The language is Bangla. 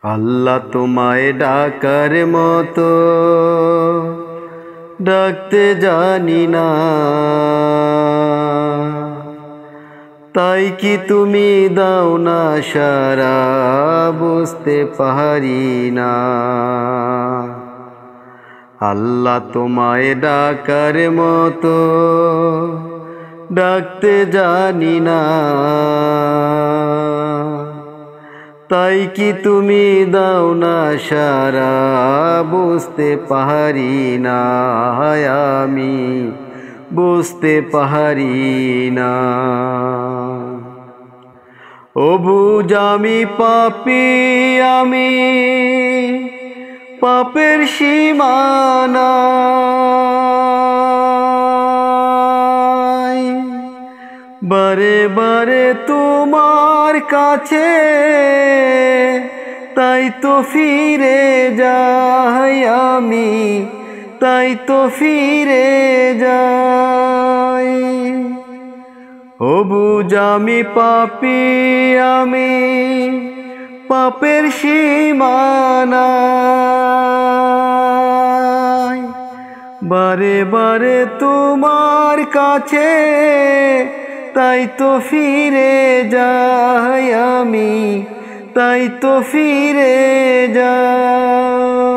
আল্লাহ তোমায় ডাকার মতো ডাকতে জানি না, তাই কি তুমি দাও না সারা, বুঝতে পারি না। আল্লাহ তোমায় ডাকার মতো ডাকতে জানি না, তাই কি তুমি দাও না সারা, বুঝতে পারি না। আমি বুঝতে পারি না। ও বুঝ আমি পাপী, আমি পাপের সীমানা, বারে বারে তোমার কাছে তাই তো ফিরে যাই আমি, তাই তো ফিরে যাই। ও বুঝ আমি পাপী, আমি পাপের সীমানা, বারে বারে তোমার কাছে তাই তো ফিরে যাই আমি, তাই তো ফিরে যাই।